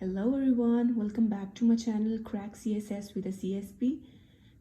Hello everyone, welcome back to my channel Crack CSS with a CSP.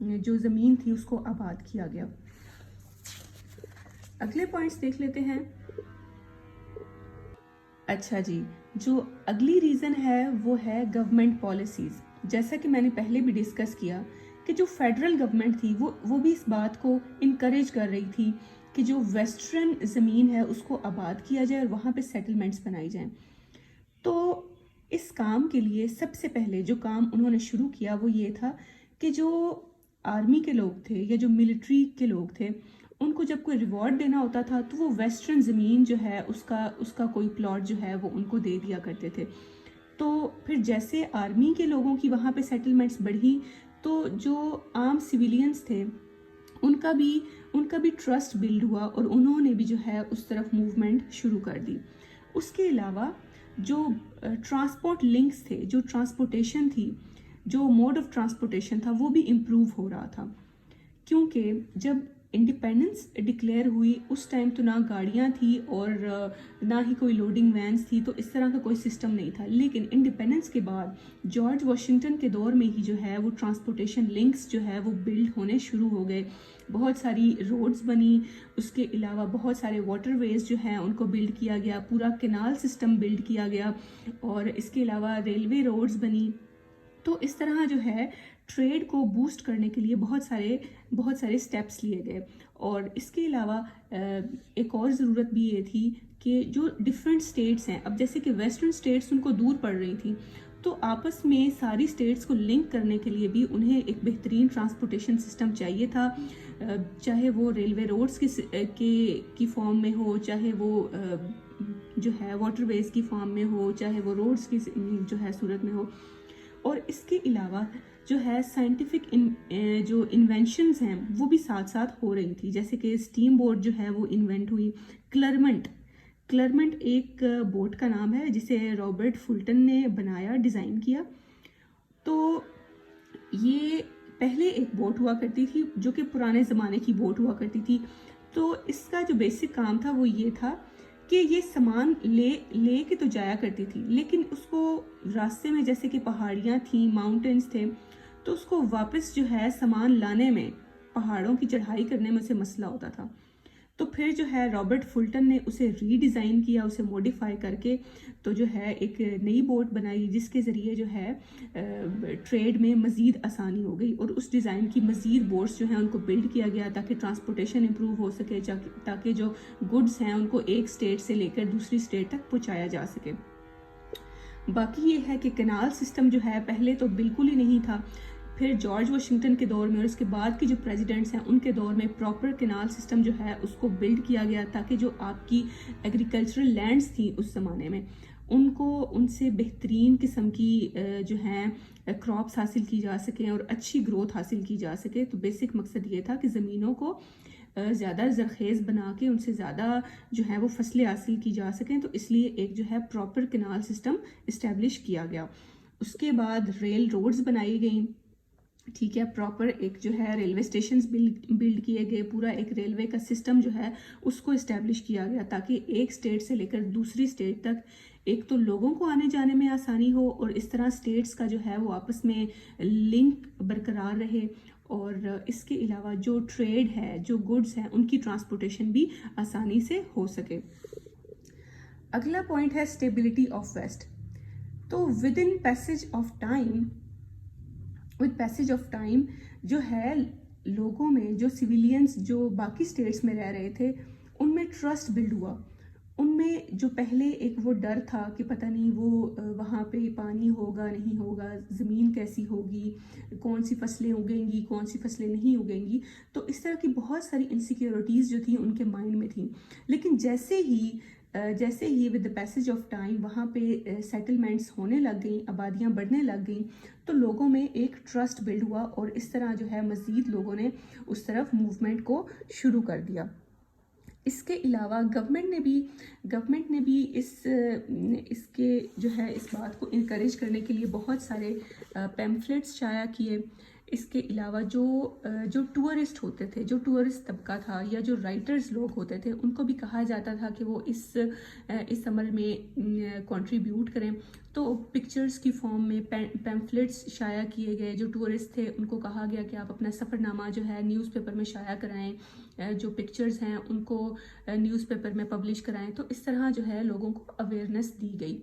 جو زمین تھی اس کو آباد کیا گیا۔ اگلے پوائنٹس دیکھ لیتے ہیں۔ اچھا جی، جو اگلی ریزن ہے وہ ہے گورنمنٹ پالیسیز۔ جیسا کہ میں نے پہلے بھی ڈسکس کیا کہ جو فیڈرل گورنمنٹ تھی وہ بھی اس بات کو انکریج کر رہی تھی کہ جو ویسٹرن زمین ہے اس کو آباد کیا جائے اور وہاں پہ سیٹلمنٹس بنائی جائیں۔ تو اس کام کے لیے سب سے پہلے جو کام انہوں نے شروع کیا وہ یہ تھا کہ جو آرمی کے لوگ تھے یا جو ملٹری کے لوگ تھے ان کو جب کوئی ریوارڈ دینا ہوتا تھا تو وہ ویسٹرن زمین جو ہے اس کا کوئی پلاٹ جو ہے وہ ان کو دے دیا کرتے تھے۔ تو پھر جیسے آرمی کے لوگوں کی وہاں پہ سیٹلمنٹس بڑھی تو جو عام سویلینز تھے ان کا بھی ٹرسٹ بلڈ ہوا اور انہوں نے بھی جو ہے اس طرف موومنٹ شروع کر دی۔ اس کے علاوہ جو ٹرانسپورٹ لنکس تھے، جو ٹرانسپورٹیشن تھی، جو موڈ آف ٹرانسپورٹیشن تھا وہ بھی امپروو ہو رہا تھا، کیونکہ جب انڈیپینڈنس ڈکلیئر ہوئی اس ٹائم تو نہ گاڑیاں تھی اور نہ ہی کوئی لوڈنگ وینس تھی، تو اس طرح کا کوئی سسٹم نہیں تھا۔ لیکن انڈیپینڈنس کے بعد جارج واشنگٹن کے دور میں ہی جو ہے وہ ٹرانسپورٹیشن لنکس جو ہے وہ بلڈ ہونے شروع ہو گئے، بہت ساری روڈز بنی، اس کے علاوہ بہت سارے واٹر ویز جو ہیں ان کو بلڈ کیا گیا، پورا کینال سسٹم بلڈ کیا گیا، اور اس کے علاوہ ریلوے روڈز بنی۔ تو اس طرح جو ہے ٹریڈ کو بوسٹ کرنے کے لیے بہت سارے سٹیپس لیے گئے۔ اور اس کے علاوہ ایک اور ضرورت بھی یہ تھی کہ جو ڈفرینٹ سٹیٹس ہیں، اب جیسے کہ ویسٹرن سٹیٹس ان کو دور پڑ رہی تھیں، تو آپس میں ساری سٹیٹس کو لنک کرنے کے لیے بھی انہیں ایک بہترین ٹرانسپورٹیشن سسٹم چاہیے تھا، چاہے وہ ریلوے روڈز کی فارم میں ہو، چاہے وہ جو ہے واٹر ویز کی فارم میں ہو، چاہے وہ روڈز کی جو ہے صورت میں ہو۔ اور اس کے علاوہ جو ہے سائنٹیفک جو انوینشنز ہیں وہ بھی ساتھ ساتھ ہو رہی تھی، جیسے کہ اسٹیم بوٹ جو ہے وہ انوینٹ ہوئی۔ کلرمنٹ ایک بوٹ کا نام ہے جسے رابرٹ فلٹن نے بنایا، ڈیزائن کیا۔ تو یہ پہلے ایک بوٹ ہوا کرتی تھی جو کہ پرانے زمانے کی بوٹ ہوا کرتی تھی۔ تو اس کا جو بیسک کام تھا وہ یہ تھا کہ یہ سامان لے کے تو جایا کرتی تھی، لیکن اس کو راستے میں جیسے کہ پہاڑیاں تھیں، ماؤنٹینز تھے، تو اس کو واپس جو ہے سامان لانے میں، پہاڑوں کی چڑھائی کرنے میں اسے مسئلہ ہوتا تھا۔ تو پھر جو ہے رابرٹ فلٹن نے اسے ری ڈیزائن کیا، اسے موڈیفائی کر کے تو جو ہے ایک نئی بوٹ بنائی جس کے ذریعے جو ہے ٹریڈ میں مزید آسانی ہو گئی، اور اس ڈیزائن کی مزید بوٹس جو ہیں ان کو بلڈ کیا گیا تاکہ ٹرانسپورٹیشن امپروو ہو سکے، تاکہ جو گڈس ہیں ان کو ایک اسٹیٹ سے لے کر دوسری اسٹیٹ تک پہنچایا جا سکے۔ باقی یہ ہے کہ کینال سسٹم جو ہے پہلے تو بالکل ہی نہیں تھا، پھر جارج واشنگٹن کے دور میں اور اس کے بعد کی جو پریزیڈنٹس ہیں ان کے دور میں پراپر کینال سسٹم جو ہے اس کو بلڈ کیا گیا تاکہ جو آپ کی ایگریکلچرل لینڈز تھیں اس زمانے میں ان سے بہترین قسم کی جو ہیں کراپس حاصل کی جا سکیں اور اچھی گروتھ حاصل کی جا سکے۔ تو بیسک مقصد یہ تھا کہ زمینوں کو زیادہ زرخیز بنا کے ان سے زیادہ جو ہے وہ فصلیں حاصل کی جا سکیں، تو اس لیے ایک جو ہے پراپر کینال سسٹم اسٹیبلش کیا گیا۔ اس کے بعد ریل روڈز بنائی گئیں، ٹھیک ہے، پراپر ایک جو ہے ریلوے اسٹیشنز بلڈ کیے گئے، پورا ایک ریلوے کا سسٹم جو ہے اس کو اسٹیبلش کیا گیا تاکہ ایک اسٹیٹ سے لے کر دوسری اسٹیٹ تک ایک تو لوگوں کو آنے جانے میں آسانی ہو، اور اس طرح اسٹیٹس کا جو ہے وہ آپس میں لنک برقرار رہے، اور اس کے علاوہ جو ٹریڈ ہے، جو گڈس ہیں، ان کی ٹرانسپورٹیشن بھی آسانی سے ہو سکے۔ اگلا پوائنٹ ہے اسٹیبلٹی آف ویسٹ۔ تو ود پیسج آف ٹائم جو ہے لوگوں میں، جو سویلینز جو باقی اسٹیٹس میں رہ رہے تھے، ان میں ٹرسٹ بلڈ ہوا۔ ان میں جو پہلے ایک وہ ڈر تھا کہ پتہ نہیں وہ وہاں پہ پانی ہوگا نہیں ہوگا، زمین کیسی ہوگی، کون سی فصلیں اگیں گی، کون سی فصلیں نہیں اگیں گی، تو اس طرح کی بہت ساری انسیکیورٹیز جو تھیں ان کے مائنڈ میں تھیں۔ لیکن جیسے ہی with the passage of time وہاں پہ سیٹلمنٹس ہونے لگ گئیں، آبادیاں بڑھنے لگ گئیں، تو لوگوں میں ایک ٹرسٹ بلڈ ہوا، اور اس طرح جو ہے مزید لوگوں نے اس طرف موومنٹ کو شروع کر دیا۔ اس کے علاوہ گورنمنٹ نے بھی اس کے جو ہے اس بات کو انکریج کرنے کے لیے بہت سارے پیمفلیٹس شائع کیے۔ اس کے علاوہ جو ٹورسٹ ہوتے تھے، جو ٹورسٹ طبقہ تھا یا جو رائٹرز لوگ ہوتے تھے، ان کو بھی کہا جاتا تھا کہ وہ اس عمل میں کنٹریبیوٹ کریں. تو پکچرز کی فارم میں پیمفلٹس شائع کیے گئے. جو ٹورسٹ تھے ان کو کہا گیا کہ آپ اپنا سفر نامہ جو ہے نیوز پیپر میں شائع کرائیں، جو پکچرز ہیں ان کو نیوز پیپر میں پبلش کرائیں. تو اس طرح جو ہے لوگوں کو اویئرنیس دی گئی.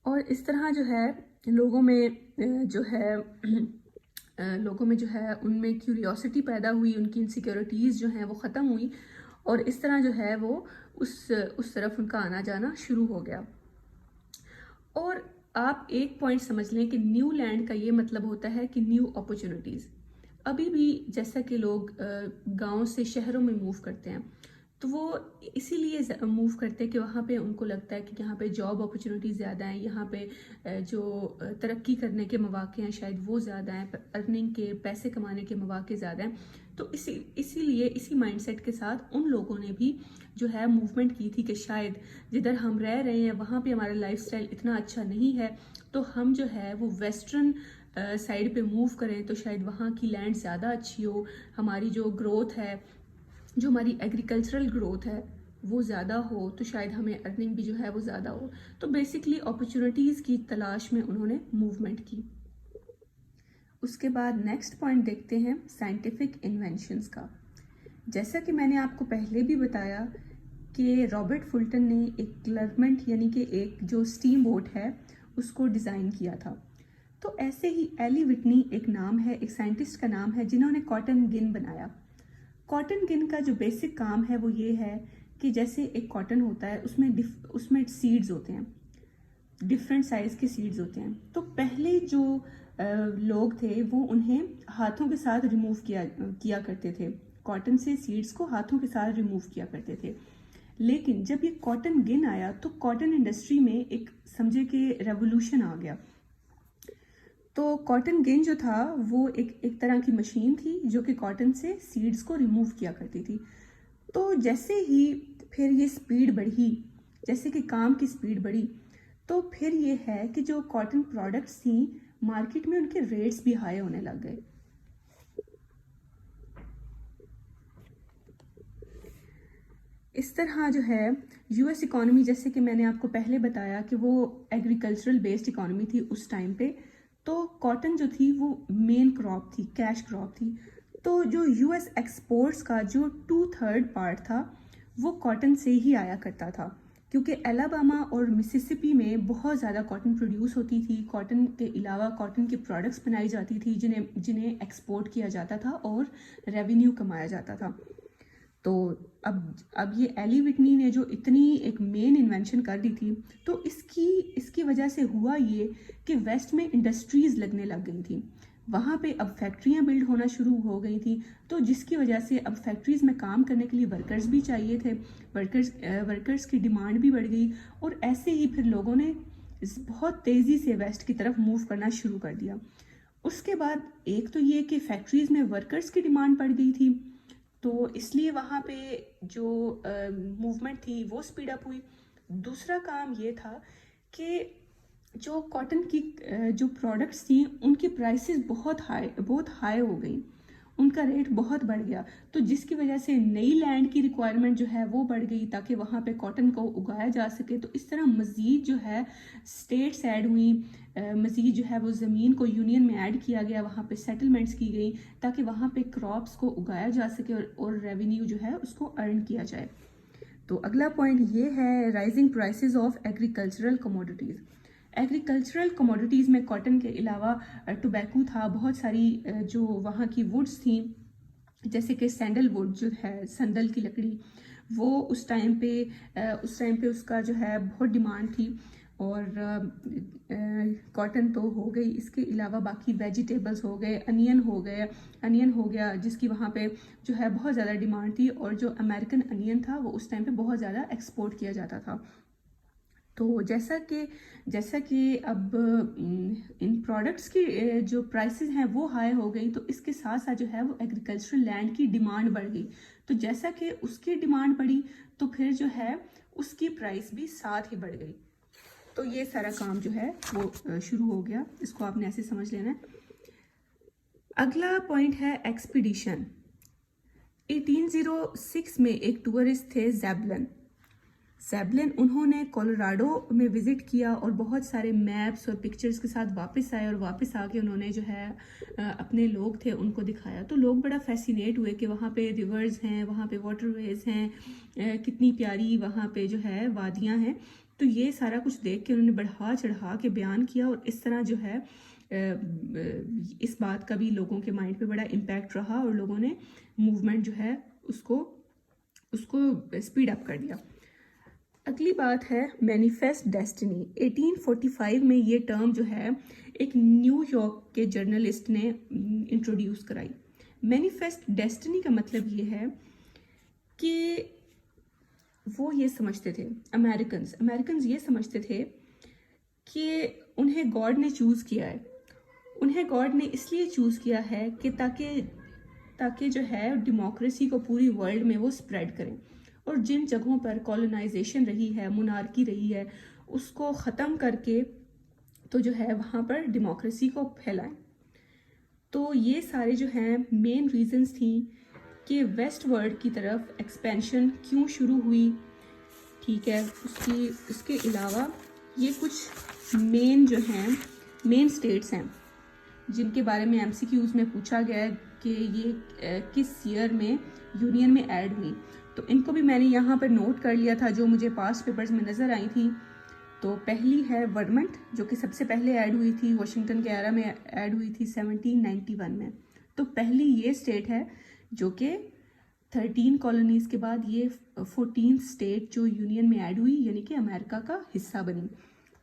اور اس طرح جو ہے لوگوں میں جو ہے ان میں کیوریوسٹی پیدا ہوئی، ان کی انسیکیورٹیز جو ہیں وہ ختم ہوئی، اور اس طرح جو ہے وہ اس طرف ان کا آنا جانا شروع ہو گیا. اور آپ ایک پوائنٹ سمجھ لیں کہ نیو لینڈ کا یہ مطلب ہوتا ہے کہ نیو اپرچونٹیز. ابھی بھی جیسا کہ لوگ گاؤں سے شہروں میں موو کرتے ہیں، تو وہ اسی لیے موو کرتے ہیں کہ وہاں پہ ان کو لگتا ہے کہ یہاں پہ جاب اپرچونیٹیز زیادہ ہیں، یہاں پہ جو ترقی کرنے کے مواقع ہیں شاید وہ زیادہ ہیں، ارننگ کے، پیسے کمانے کے مواقع زیادہ ہیں. تو اسی لیے اسی مائنڈ سیٹ کے ساتھ ان لوگوں نے بھی جو ہے موومنٹ کی تھی کہ شاید جدھر ہم رہ رہے ہیں وہاں پہ ہمارا لائف سٹائل اتنا اچھا نہیں ہے، تو ہم جو ہے وہ ویسٹرن سائڈ پہ موو کریں تو شاید وہاں کی لینڈ زیادہ اچھی ہو، ہماری جو گروتھ ہے، جو ہماری ایگریکلچرل گروتھ ہے وہ زیادہ ہو، تو شاید ہمیں ارننگ بھی جو ہے وہ زیادہ ہو. تو بیسکلی اپرچونیٹیز کی تلاش میں انہوں نے موومنٹ کی. اس کے بعد نیکسٹ پوائنٹ دیکھتے ہیں سائنٹیفک انوینشنز کا. جیسا کہ میں نے آپ کو پہلے بھی بتایا کہ رابرٹ فلٹن نے ایک کلرمنٹ یعنی کہ ایک جو اسٹیم بوٹ ہے اس کو ڈیزائن کیا تھا. تو ایسے ہی ایلی وٹنی ایک نام ہے، ایک سائنٹسٹ کا نام ہے جنہوں نے کاٹن گن بنایا. کاٹن گن کا جو بیسک کام ہے وہ یہ ہے کہ جیسے ایک کاٹن ہوتا ہے اس میں سیڈز ہوتے ہیں، ڈفرینٹ سائز کے سیڈز ہوتے ہیں. تو پہلے جو لوگ تھے وہ انہیں ہاتھوں کے ساتھ ریموو کیا کرتے تھے، کاٹن سے سیڈز کو ہاتھوں کے ساتھ ریموو کیا کرتے تھے. لیکن جب یہ کاٹن گن آیا تو کاٹن انڈسٹری میں ایک سمجھے کہ ریولوشن آ گیا. تو کاٹن گن جو تھا وہ ایک طرح کی مشین تھی جو کہ کاٹن سے سیڈز کو ریموو کیا کرتی تھی. تو جیسے ہی پھر یہ سپیڈ بڑھی، جیسے کہ کام کی سپیڈ بڑھی، تو پھر یہ ہے کہ جو کاٹن پروڈکٹس تھیں مارکیٹ میں ان کے ریٹس بھی ہائی ہونے لگ گئے. اس طرح جو ہے یو ایس اکانومی، جیسے کہ میں نے آپ کو پہلے بتایا کہ وہ ایگریکلچرل بیسڈ اکانومی تھی اس ٹائم پہ، تو کاٹن جو تھی وہ مین کراپ تھی، کیش کراپ تھی. تو جو یو ایس ایکسپورٹس کا جو 2/3 پارٹ تھا وہ کاٹن سے ہی آیا کرتا تھا، کیونکہ الاباما اور مسیسپی میں بہت زیادہ کاٹن پروڈیوس ہوتی تھی. کاٹن کے علاوہ کاٹن کی پروڈکٹس بنائی جاتی تھی جنہیں ایکسپورٹ کیا جاتا تھا اور ریونیو کمایا جاتا تھا. تو اب یہ ایلی وٹنی نے جو اتنی ایک مین انوینشن کر دی تھی، تو اس کی وجہ سے ہوا یہ کہ ویسٹ میں انڈسٹریز لگنے لگ گئی تھیں، وہاں پہ اب فیکٹریاں بلڈ ہونا شروع ہو گئی تھیں. تو جس کی وجہ سے اب فیکٹریز میں کام کرنے کے لیے ورکرز بھی چاہیے تھے، ورکرز کی ڈیمانڈ بھی بڑھ گئی، اور ایسے ہی پھر لوگوں نے بہت تیزی سے ویسٹ کی طرف موو کرنا شروع کر دیا. اس کے بعد ایک تو یہ کہ فیکٹریز میں ورکرز کی ڈیمانڈ بڑھ گئی تھی، تو اس لیے وہاں پہ جو موومنٹ تھی وہ سپیڈ اپ ہوئی. دوسرا کام یہ تھا کہ جو کاٹن کی جو پروڈکٹس تھیں ان کی پرائسز بہت ہائی ہو گئیں، ان کا ریٹ بہت بڑھ گیا. تو جس کی وجہ سے نئی لینڈ کی ریکوائرمنٹ جو ہے وہ بڑھ گئی تاکہ وہاں پہ کاٹن کو اگایا جا سکے. تو اس طرح مزید جو ہے اسٹیٹس ایڈ ہوئیں، مزید جو ہے وہ زمین کو یونین میں ایڈ کیا گیا، وہاں پہ سیٹلمنٹس کی گئی تاکہ وہاں پہ کراپس کو اگایا جا سکے اور ریونیو جو ہے اس کو ارن کیا جائے. تو اگلا پوائنٹ یہ ہے rising prices of agricultural commodities. Agricultural commodities میں کاٹن کے علاوہ ٹوبیکو تھا، بہت ساری جو وہاں کی ووڈز تھیں جیسے کہ سینڈل ووڈ جو ہے سندل کی لکڑی، وہ اس ٹائم پہ اس کا جو ہے بہت ڈیمانڈ تھی. اور کاٹن تو ہو گئی، اس کے علاوہ باقی ویجیٹیبلز ہو گئے، انین ہو گیا جس کی وہاں پہ جو ہے بہت زیادہ ڈیمانڈ تھی، اور جو امریکن انین تھا وہ اس ٹائم پہ بہت زیادہ ایکسپورٹ کیا جاتا تھا. تو جیسا کہ اب ان پروڈکٹس کی جو پرائسز ہیں وہ ہائی ہو گئی، تو اس کے ساتھ ساتھ جو ہے وہ ایگریکلچرل لینڈ کی ڈیمانڈ بڑھ گئی. تو جیسا کہ اس کی ڈیمانڈ بڑھی تو پھر جو ہے اس کی پرائس بھی ساتھ ہی بڑھ گئی. تو یہ سارا کام جو ہے وہ شروع ہو گیا. اس کو آپ نے ایسے سمجھ لینا ہے. اگلا پوائنٹ ہے ایکسپیڈیشن. 1806 میں ایک ٹورسٹ تھے زیبلن. انہوں نے کولوراڈو میں وزٹ کیا اور بہت سارے میپس اور پکچرز کے ساتھ واپس آئے، اور واپس آ کے انہوں نے جو ہے اپنے لوگ تھے ان کو دکھایا. تو لوگ بڑا فیسینیٹ ہوئے کہ وہاں پہ ریورز ہیں، وہاں پہ واٹر ویز ہیں، کتنی پیاری وہاں پہ جو ہے وادیاں ہیں. تو یہ سارا کچھ دیکھ کے انہوں نے بڑھا چڑھا کے بیان کیا، اور اس طرح جو ہے اس بات کا بھی لوگوں کے مائنڈ پہ بڑا امپیکٹ رہا، اور لوگوں نے موومنٹ جو ہے اس کو اسپیڈ اپ کر دیا. اگلی بات ہے مینیفیسٹ ڈیسٹنی. 1845 میں یہ ٹرم جو ہے ایک نیو یارک کے جرنلسٹ نے انٹروڈیوس کرائی. مینیفیسٹ ڈیسٹنی کا مطلب یہ ہے کہ وہ یہ سمجھتے تھے، امریکنز یہ سمجھتے تھے کہ انہیں گاڈ نے چوز کیا ہے. انہیں گاڈ نے اس لیے چوز کیا ہے کہ تاکہ جو ہے ڈیموکریسی کو پوری ورلڈ میں وہ سپریڈ کریں، اور جن جگہوں پر کولونائزیشن رہی ہے، مونارکی رہی ہے، اس کو ختم کر کے تو جو ہے وہاں پر ڈیموکریسی کو پھیلائیں. تو یہ سارے جو ہیں مین ریزنز تھیں کہ ویسٹ ورلڈ کی طرف ایکسپینشن کیوں شروع ہوئی. ٹھیک ہے، اس کے علاوہ یہ کچھ مین جو ہیں مین سٹیٹس ہیں جن کے بارے میں MCQs میں پوچھا گیا ہے کہ یہ کس ایئر میں یونین میں ایڈ ہوئی. تو ان کو بھی میں نے یہاں پر نوٹ کر لیا تھا جو مجھے پاسٹ پیپرز میں نظر آئی تھی. تو پہلی ہے ورمنٹ، جو کہ سب سے پہلے ایڈ ہوئی تھی، واشنگٹن کے ایرا میں ایڈ ہوئی تھی 1791 میں. تو پہلی یہ اسٹیٹ ہے جو کہ 13 کالونیز کے بعد یہ 14th اسٹیٹ جو یونین میں ایڈ ہوئی، یعنی کہ امریکہ کا حصہ بنی.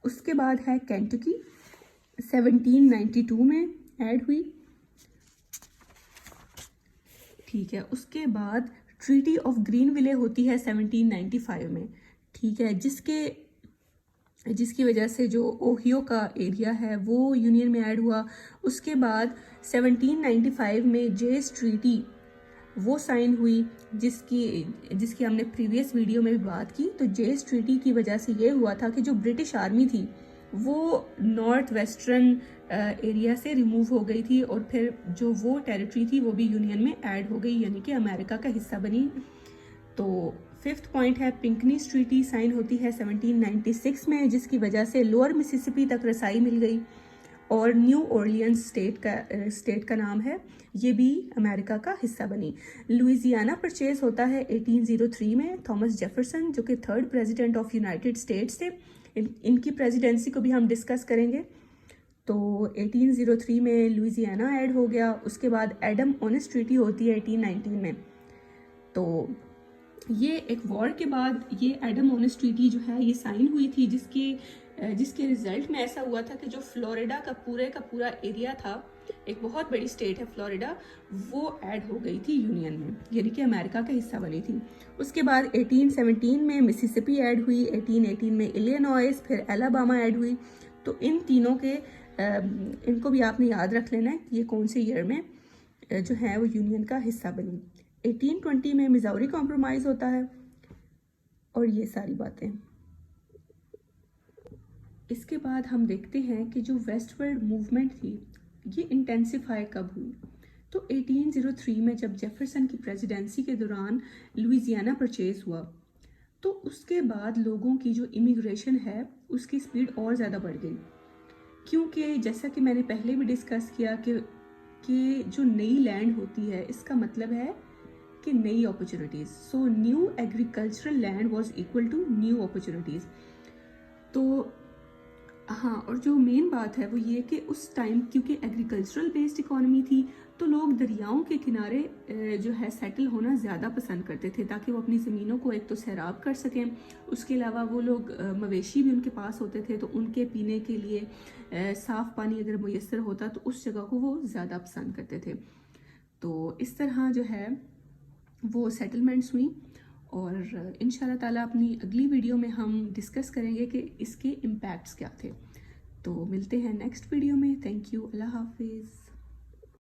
اس کے بعد ہے کینٹکی، 1792 میں ایڈ ہوئی. ٹھیک ہے، اس کے بعد ٹریٹی آف گرین ویلے ہوتی ہے 1795 میں. ٹھیک ہے، جس کی وجہ سے جو اوہیو کا ایریا ہے وہ یونین میں ایڈ ہوا. اس کے بعد 1795 میں جیس ٹریٹی وہ سائن ہوئی، جس کی ہم نے پریویس ویڈیو میں بھی بات کی. تو جیس ٹریٹی کی وجہ سے یہ ہوا تھا کہ جو برٹش آرمی تھی وہ نارتھ ویسٹرن ایریا سے ریموو ہو گئی تھی، اور پھر جو وہ ٹیریٹری تھی وہ بھی یونین میں ایڈ ہو گئی، یعنی کہ امریکہ کا حصہ بنی. تو 5th پوائنٹ ہے پنکنیز ٹریٹی، سائن ہوتی ہے 1796 میں، جس کی وجہ سے لوور مسیسپی تک رسائی مل گئی. اور نیو اورلینز اسٹیٹ کا نام ہے، یہ بھی امریکہ کا حصہ بنی. لوئزیانا پرچیز ہوتا ہے 1803 میں. تھامس جیفرسن جو کہ 3rd president of United States تھے، ان کی پریزیڈنسی کو بھی ہم ڈسکس کریں گے. تو 1803 میں لوئزیانا ایڈ ہو گیا. اس کے بعد ایڈم اونس ٹریٹی ہوتی ہے 1819 میں. تو یہ ایک وار کے بعد یہ ایڈم اونس ٹریٹی جو ہے یہ سائن ہوئی تھی، جس کے رزلٹ میں ایسا ہوا تھا کہ جو فلوریڈا کا پورا ایریا تھا، ایک بہت بڑی اسٹیٹ ہے فلوریڈا، وہ ایڈ ہو گئی تھی یونین میں، یعنی کہ امریکہ کا حصہ بنی تھی. اس کے بعد 1817 میں مسیسپی ایڈ ہوئی، 1818 میں الینوائس، پھر الاباما ایڈ ہوئی. تو ان تینوں کے ان کو بھی آپ نے یاد رکھ لینا ہے کہ یہ کون سے ایئر میں جو ہے وہ یونین کا حصہ بنی. 1820 میں میزوری کمپرومائز ہوتا ہے، اور یہ ساری باتیں. اس کے بعد ہم دیکھتے ہیں کہ جو ویسٹ ورلڈ موومنٹ تھی یہ انٹینسیفائی کب ہوئی. تو 1803 میں جب جیفرسن کی پریزیڈنسی کے دوران لوئزیانا پرچیز ہوا، تو اس کے بعد لوگوں کی جو امیگریشن ہے اس کی سپیڈ اور زیادہ بڑھ گئی، کیونکہ جیسا کہ میں نے پہلے بھی ڈسکس کیا کہ جو نئی لینڈ ہوتی ہے اس کا مطلب ہے کہ نئی opportunities. So new agricultural land was equal to new opportunities. تو ہاں، اور جو مین بات ہے وہ یہ کہ اس ٹائم کیونکہ ایگریکلچرل بیسڈ اکانومی تھی تو لوگ دریاؤں کے کنارے جو ہے سیٹل ہونا زیادہ پسند کرتے تھے، تاکہ وہ اپنی زمینوں کو ایک تو سیراب کر سکیں. اس کے علاوہ وہ لوگ مویشی بھی ان کے پاس ہوتے تھے، تو ان کے پینے کے لیے صاف پانی اگر میسر ہوتا تو اس جگہ کو وہ زیادہ پسند کرتے تھے. تو اس طرح جو ہے وہ سیٹلمنٹس ہوئیں. اور انشاءاللہ تعالیٰ اپنی اگلی ویڈیو میں ہم ڈسکس کریں گے کہ اس کے امپیکٹس کیا تھے. تو ملتے ہیں نیکسٹ ویڈیو میں. Thank you. اللہ حافظ.